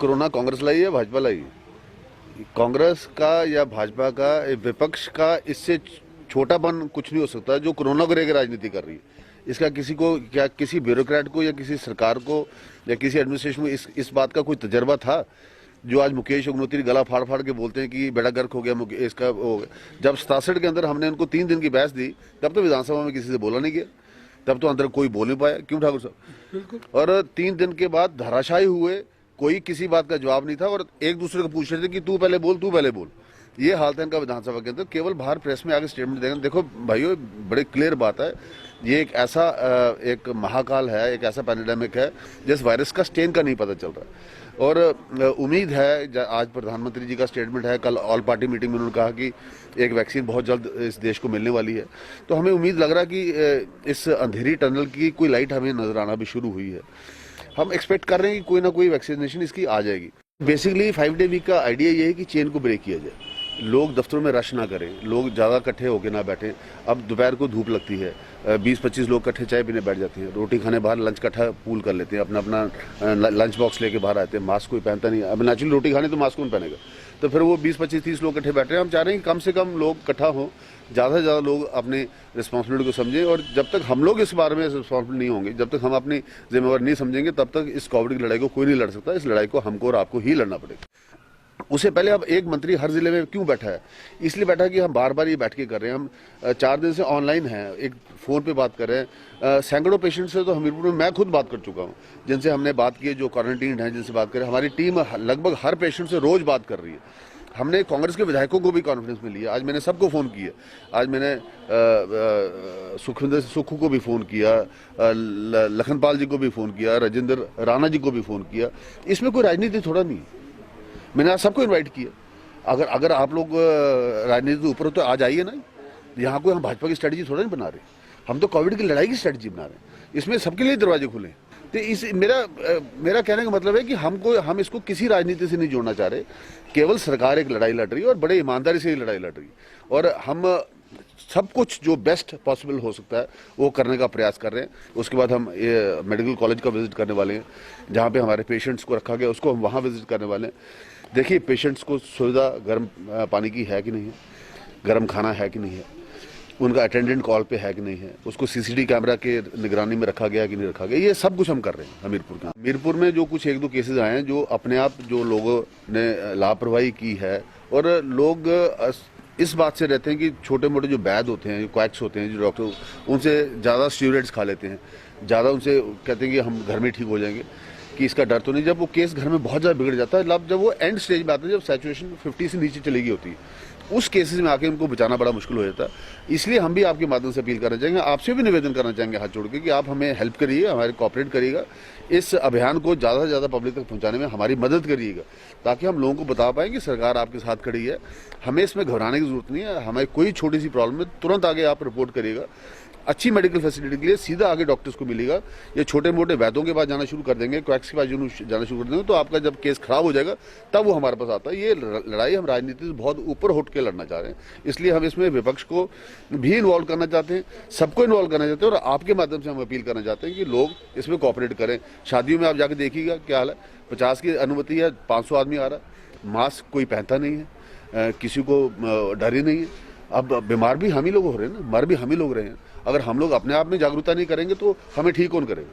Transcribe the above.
Corona Congress लाई है, भाजपा लाई है। कांग्रेस का या भाजपा का विपक्ष का इससे छोटापन कुछ नहीं हो सकता जो कोरोना को लेकर राजनीति कर रही है। इसका किसी को, क्या किसी ब्यूरोक्रेट को या किसी सरकार को या किसी एडमिनिस्ट्रेशन को इस बात का कोई तजर्बा था? जो आज मुकेश अग्निहोत्री गला फाड़ फाड़ के बोलते हैं कि बेड़ा गर्क हो गया इसका हो गया। जब 67 के अंदर हमने उनको 3 दिन की बहस दी, तब तो विधानसभा में किसी से बोला नहीं गया, तब तो अंदर कोई बोल नहीं पाया। क्यों ठाकुर साहब? और 3 दिन के बाद धराशायी हुए, कोई किसी बात का जवाब नहीं था और एक दूसरे को पूछ रहे थे कि तू पहले बोल। ये हाल था इनका विधानसभा के अंदर। केवल बाहर प्रेस में आगे स्टेटमेंट देंगे। देखो भाइयों, बड़े क्लियर बात है, ये एक ऐसा एक महाकाल है, एक ऐसा पैंडेमिक है जिस वायरस का स्टेन का नहीं पता चल रहा। और उम्मीद है, आज प्रधानमंत्री जी का स्टेटमेंट है, कल ऑल पार्टी मीटिंग में उन्होंने कहा कि एक वैक्सीन बहुत जल्द इस देश को मिलने वाली है। तो हमें उम्मीद लग रहा है कि इस अंधेरी टनल की कोई लाइट हमें नजर आना भी शुरू हुई है। हम एक्सपेक्ट कर रहे हैं कि कोई ना कोई वैक्सीनेशन इसकी आ जाएगी। बेसिकली 5 डे वीक का आइडिया ये है कि चेन को ब्रेक किया जाए, लोग दफ्तरों में रश ना करें, लोग ज़्यादा इकट्ठे होकर ना बैठें। अब दोपहर को धूप लगती है, 20-25 लोग इकट्ठे चाय पीने बैठ जाते हैं, रोटी खाने बाहर लंच इकट्ठा पूल कर लेते हैं, अपना लंच बॉक्स लेके बाहर आते हैं। मास्क कोई पहनता नहीं। अब नेचुरली रोटी खाने तो मास्क कौन पहनेगा? तो फिर वो 20-25-30 लोग इकट्ठे बैठ रहे हैं। हम चाह रहे हैं कि कम से कम लोग इकट्ठा हों, ज़्यादा से ज़्यादा लोग अपने रिस्पॉन्सिबिलिटी को समझें। और जब तक हम लोग इस बारे में रिस्पॉन्सिबल नहीं होंगे, जब तक हम अपनी जिम्मेवारी नहीं समझेंगे, तब तक इस कोविड की लड़ाई को कोई नहीं लड़ सकता। इस लड़ाई को हमको और आपको ही लड़ना पड़ेगा। उससे पहले अब एक मंत्री हर जिले में क्यों बैठा है? इसलिए बैठा है कि हम बार बार ये बैठ के कर रहे हैं। हम 4 दिन से ऑनलाइन हैं, एक फ़ोन पे बात कर रहे हैं। सैकड़ों पेशेंट से तो हमीरपुर में मैं खुद बात कर चुका हूँ, जिनसे हमने बात की है, जो क्वारंटीन हैं, जिनसे बात करें। हमारी टीम लगभग हर पेशेंट से रोज़ बात कर रही है। हमने कांग्रेस के विधायकों को भी कॉन्फ्रेंस में लिया। आज मैंने सबको फ़ोन किया। आज मैंने सुखविंदर सुक्खू को भी फ़ोन किया, लखनपाल जी को भी फ़ोन किया, राजेंद्र राणा जी को भी फ़ोन किया। इसमें कोई राजनीति थोड़ा नहीं है। मैंने आज सबको इनवाइट किया। अगर आप लोग राजनीति ऊपर हो तो आज आइए ना। यहाँ कोई हम भाजपा की स्ट्रेटजी थोड़ा नहीं बना रहे, हम तो कोविड की लड़ाई की स्ट्रेटजी बना रहे हैं। इसमें सबके लिए दरवाजे खुले हैं। तो मेरा कहने का मतलब है कि हम इसको किसी राजनीति से नहीं जोड़ना चाह रहे। केवल सरकार एक लड़ाई लड़ रही है और बड़े ईमानदारी से ये लड़ाई लड़ रही है। और हम सब कुछ जो बेस्ट पॉसिबल हो सकता है वो करने का प्रयास कर रहे हैं। उसके बाद हम मेडिकल कॉलेज का विजिट करने वाले हैं, जहाँ पे हमारे पेशेंट्स को रखा गया, उसको हम वहाँ विजिट करने वाले हैं। देखिए, पेशेंट्स को सुविधा गर्म पानी की है कि नहीं है, गर्म खाना है कि नहीं है, उनका अटेंडेंट कॉल पे है कि नहीं है, उसको सीसीटीवी कैमरा के निगरानी में रखा गया कि नहीं रखा गया, ये सब कुछ हम कर रहे हैं हमीरपुर में। जो कुछ 1-2 केसेस आए हैं, जो अपने आप जो लोगों ने लापरवाही की है, और लोग इस बात से रहते हैं कि छोटे मोटे जो वैद होते हैं, जो क्वैक्स होते हैं, जो डॉक्टर, उनसे ज़्यादा स्टीरॉइड्स खा लेते हैं, ज़्यादा उनसे कहते हैं कि हम घर में ठीक हो जाएंगे, कि इसका डर तो नहीं। जब वो केस घर में बहुत ज़्यादा बिगड़ जाता है, जब वो एंड स्टेज में आता है, जब सैचुरेशन 50 से नीचे चली गई होती है, उस केसेस में आके उनको बचाना बड़ा मुश्किल हो जाता है। इसलिए हम भी आपके माध्यम से अपील करना चाहेंगे, आपसे भी निवेदन करना चाहेंगे हाथ जोड़ के, कि आप हमें हेल्प करिए, हमारे कोऑपरेट करिएगा, इस अभियान को ज़्यादा से ज़्यादा पब्लिक तक पहुंचाने में हमारी मदद करिएगा, ताकि हम लोगों को बता पाएँ कि सरकार आपके साथ खड़ी है। हमें इसमें घबराने की जरूरत नहीं है। हमें कोई छोटी सी प्रॉब्लम है, तुरंत आगे आप रिपोर्ट करिएगा। अच्छी मेडिकल फैसिलिटी के लिए सीधा आगे डॉक्टर्स को मिलेगा। ये छोटे मोटे वैद्यों के पास जाना शुरू कर देंगे, क्वैक्स के पास जाना शुरू कर देंगे, तो आपका जब केस खराब हो जाएगा तब वो हमारे पास आता है। ये लड़ाई हम राजनीति से बहुत ऊपर उठ के लड़ना चाह रहे हैं। इसलिए हम इसमें विपक्ष को भी इन्वॉल्व करना चाहते हैं, सबको इन्वॉल्व करना चाहते हैं, और आपके माध्यम से हम अपील करना चाहते हैं कि लोग इसमें कोऑपरेट करें। शादियों में आप जाके देखिएगा क्या हाल है, 50 की अनुमति है, 500 आदमी आ रहा है, मास्क कोई पहनता नहीं है, किसी को डर ही नहीं है। अब बीमार भी हम ही लोग हो रहे हैं ना, मर भी हम ही लोग रहे हैं। अगर हम लोग अपने आप में जागरूकता नहीं करेंगे तो हमें ठीक कौन करेगा?